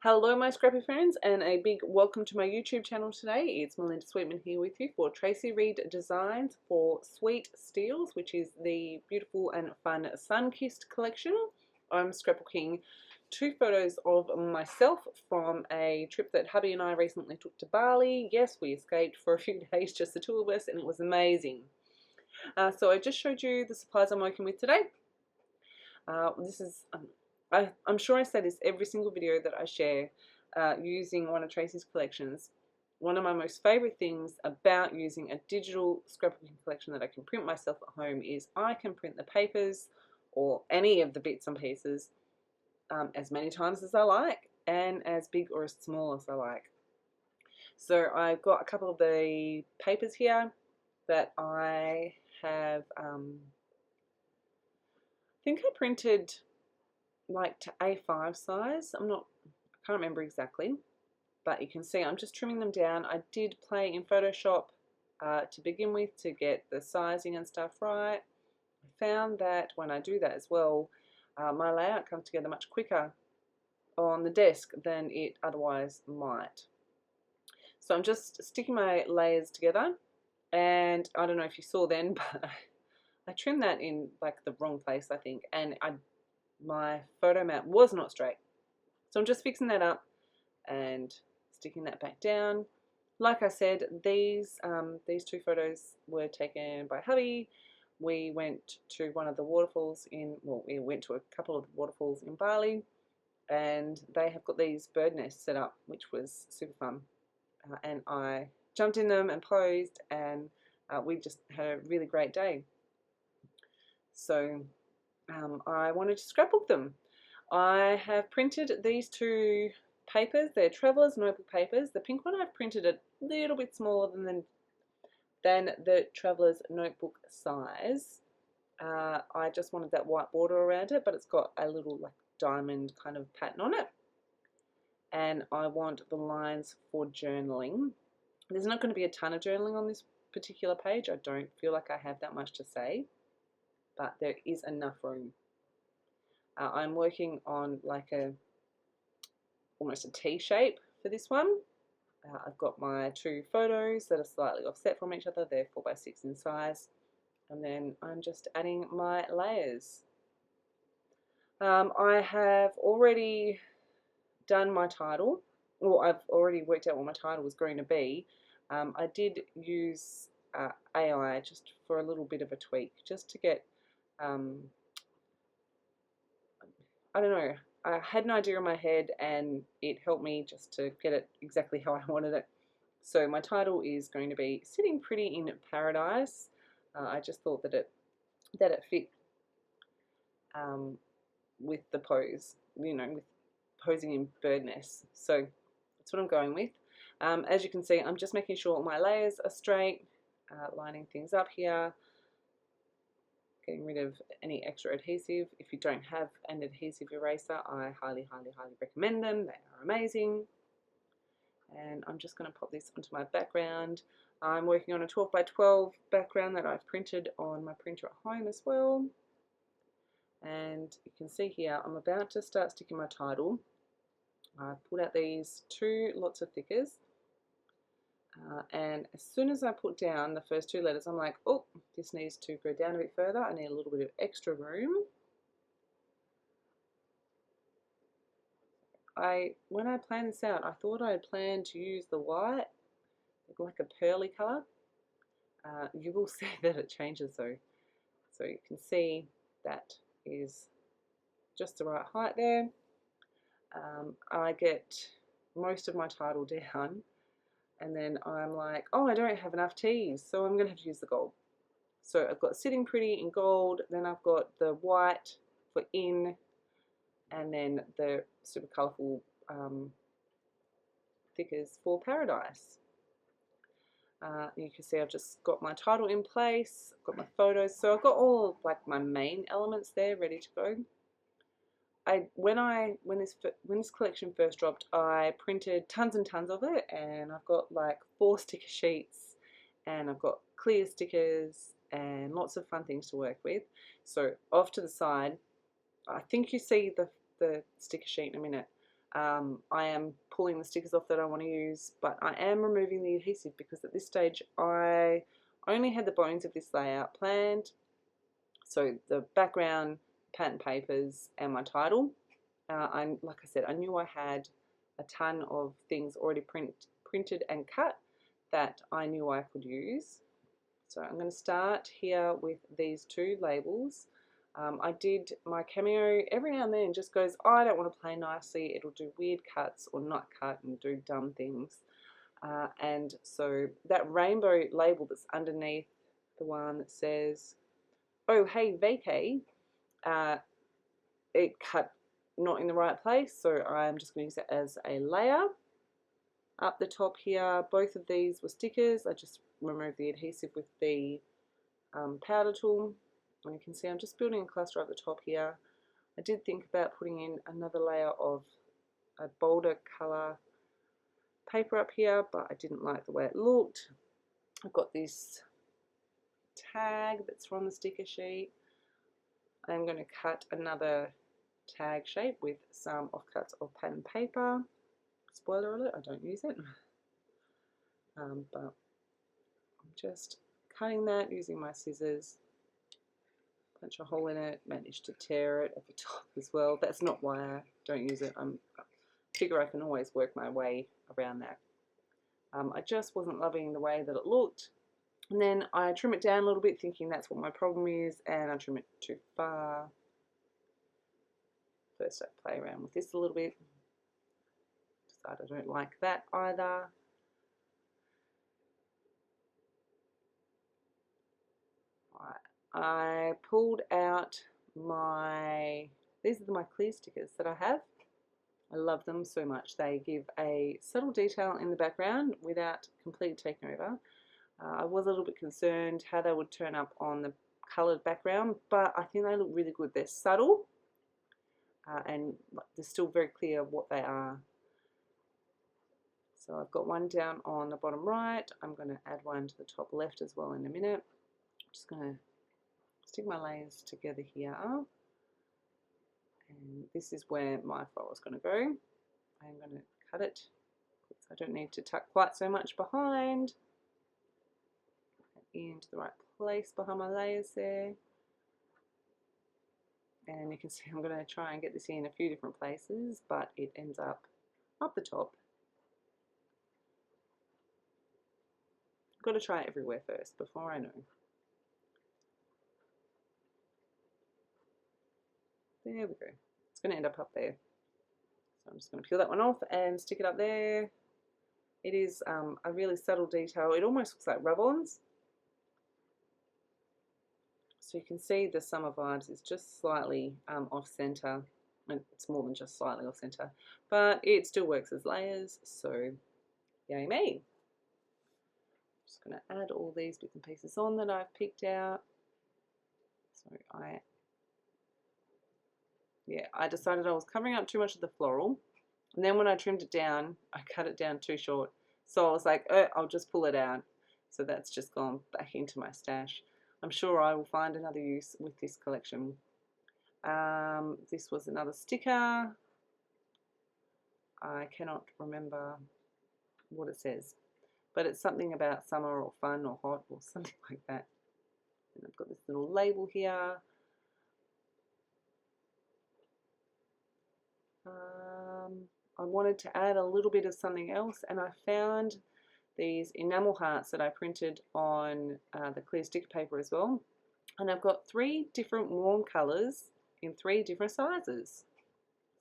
Hello my scrappy friends, and a big welcome to my YouTube channel today. It's Melinda Sweetman here with you for Tracy Reed Designs for Sweet Steals, which is the beautiful and fun Sunkissed collection. I'm scrapbooking two photos of myself from a trip that hubby and I recently took to Bali. Yes, we escaped for a few days, just the two of us, and it was amazing. So I just showed you the supplies I'm working with today. This is I'm sure I say this every single video that I share using one of Tracy's collections. One of my most favorite things about using a digital scrapbooking collection that I can print myself at home is I can print the papers or any of the bits and pieces as many times as I like and as big or as small as I like. So I've got a couple of the papers here that I have, I think I printed like to A5 size. I can't remember exactly, but you can see I'm just trimming them down. I did play in Photoshop to begin with to get the sizing and stuff right. I found that when I do that as well, my layout comes together much quicker on the desk than it otherwise might. So I'm just sticking my layers together, and I don't know if you saw then, but I trimmed that in like the wrong place, I think, and my photo mat was not straight. So I'm just fixing that up and sticking that back down. Like I said, these two photos were taken by hubby. We went to one of the waterfalls we went to a couple of waterfalls in Bali, and they have got these bird nests set up, which was super fun. And I jumped in them and posed, and we just had a really great day. So I wanted to scrapbook them. I have printed these two papers. They're Traveller's Notebook papers. The pink one I've printed a little bit smaller than the Traveller's Notebook size. I just wanted that white border around it, but it's got a little like diamond kind of pattern on it. And I want the lines for journaling. There's not going to be a ton of journaling on this particular page. I don't feel like I have that much to say, but there is enough room. I'm working on like almost a T shape for this one. I've got my two photos that are slightly offset from each other. They're 4x6 in size, and then I'm just adding my layers. I have already done my title, or I've already worked out what my title was going to be. I did use AI just for a little bit of a tweak, just to get I don't know, I had an idea in my head and it helped me just to get it exactly how I wanted it. So my title is going to be Sitting Pretty in Paradise. I just thought that it fit with the pose, with posing in bird nests. So that's what I'm going with. As you can see, I'm just making sure all my layers are straight, lining things up here, getting rid of any extra adhesive. If you don't have an adhesive eraser, I highly, highly, highly recommend them. They are amazing. And I'm just going to pop this onto my background. I'm working on a 12x12 background that I've printed on my printer at home as well. And you can see here, I'm about to start sticking my title. I've pulled out these two lots of thickers. And as soon as I put down the first two letters, I'm like, oh, this needs to go down a bit further. I need a little bit of extra room. When I planned this out, I thought I had planned to use the white, like a pearly colour. You will see that it changes though. So you can see that is just the right height there. I get most of my title down, and then I'm like, oh, I don't have enough T's, so I'm going to have to use the gold. So I've got Sitting Pretty in gold, then I've got the white for in, and then the super colourful thickers for Paradise. You can see I've just got my title in place, I've got my photos, so I've got all of like my main elements there ready to go. When this collection first dropped, I printed tons and tons of it, and I've got like 4 sticker sheets, and I've got clear stickers and lots of fun things to work with. So off to the side, I think you see the sticker sheet in a minute. I am pulling the stickers off that I want to use, but I am removing the adhesive because at this stage I only had the bones of this layout planned. So the background, pattern papers, and my title. Like I said, I knew I had a ton of things already printed and cut that I knew I could use. So I'm going to start here with these two labels. I did my cameo every now and then just goes, oh, I don't want to play nicely, it'll do weird cuts or not cut and do dumb things. And so that rainbow label that's underneath the one that says, oh hey vacay, it cut not in the right place, so I'm just going to use it as a layer. Up the top here, both of these were stickers. I just removed the adhesive with the powder tool, and you can see I'm just building a cluster up the top here. I did think about putting in another layer of a bolder colour paper up here, but I didn't like the way it looked. I've got this tag that's from the sticker sheet. I'm going to cut another tag shape with some offcuts of pattern paper. Spoiler alert, I don't use it. But I'm just cutting that using my scissors. Punch a hole in it, managed to tear it at the top as well. That's not why I don't use it. I figure I can always work my way around that. I just wasn't loving the way that it looked. And then I trim it down a little bit thinking that's what my problem is, and I trim it too far. First I play around with this a little bit. Decide I don't like that either. I pulled out these are my clear stickers that I have. I love them so much. They give a subtle detail in the background without completely taking over. I was a little bit concerned how they would turn up on the coloured background, but I think they look really good. They're subtle and they're still very clear what they are. So I've got one down on the bottom right. I'm going to add one to the top left as well in a minute. I'm just going to stick my layers together here. And this is where my floral is going to go. I'm going to cut it. I don't need to tuck quite so much behind. Into the right place behind my layers there. And you can see I'm going to try and get this in a few different places, but it ends up the top. I've got to try it everywhere first before I know. There we go. It's going to end up there. So I'm just going to peel that one off and stick it up there. It is a really subtle detail. It almost looks like rub-ons. So you can see the summer vibes is just slightly off center, and it's more than just slightly off center, but it still works as layers, so yay me. I'm just going to add all these bits and pieces on that I've picked out. So I decided I was covering up too much of the floral, and then when I trimmed it down, I cut it down too short. So I was like, I'll just pull it out. So that's just gone back into my stash. I'm sure I will find another use with this collection. This was another sticker. I cannot remember what it says, but it's something about summer or fun or hot or something like that. And I've got this little label here. I wanted to add a little bit of something else, and I found these enamel hearts that I printed on the clear sticker paper as well. And I've got 3 different warm colours in 3 different sizes.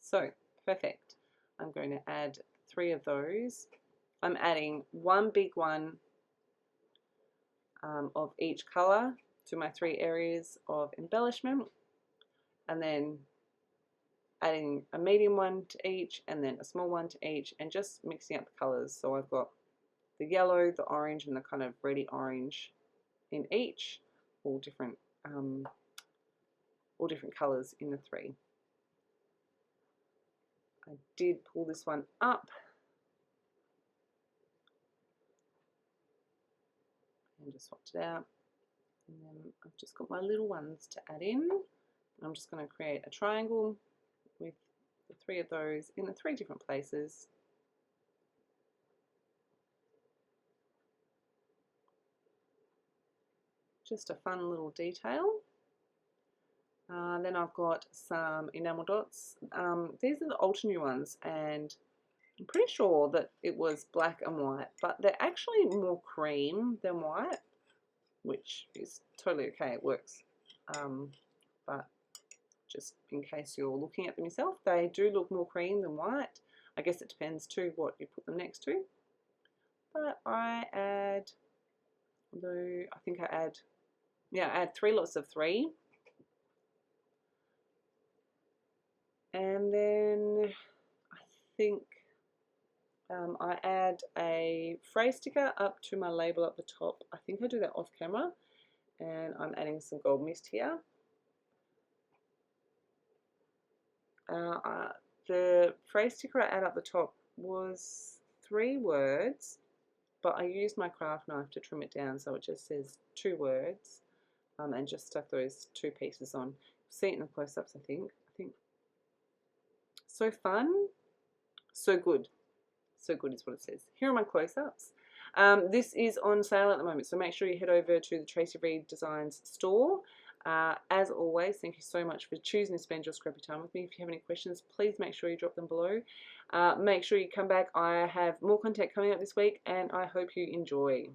So, perfect. I'm going to add 3 of those. I'm adding one big one of each colour to my 3 areas of embellishment, and then adding a medium one to each and then a small one to each, and just mixing up the colours. So I've got the yellow, the orange, and the kind of reddy orange in each, all different colours in the 3. I did pull this one up and just swapped it out, and then I've just got my little ones to add in. I'm just going to create a triangle with the 3 of those in the 3 different places. Just a fun little detail. Then I've got some enamel dots. These are the ultra new ones, and I'm pretty sure that it was black and white, but they're actually more cream than white, which is totally okay, it works. But just in case you're looking at them yourself, they do look more cream than white. I guess it depends too what you put them next to. But I add, I think I add, yeah, I add 3 lots of 3. And then I think I add a phrase sticker up to my label up the top. I think I do that off camera. And I'm adding some gold mist here. The phrase sticker I add up the top was 3 words, but I used my craft knife to trim it down so it just says 2 words, and just stuck those 2 pieces on. See it in the close-ups, I think. So fun, so good. So good is what it says. Here are my close-ups. This is on sale at the moment, so make sure you head over to the Tracy Reed Designs store. As always, thank you so much for choosing to spend your scrappy time with me. If you have any questions, please make sure you drop them below. Make sure you come back. I have more content coming up this week, and I hope you enjoy.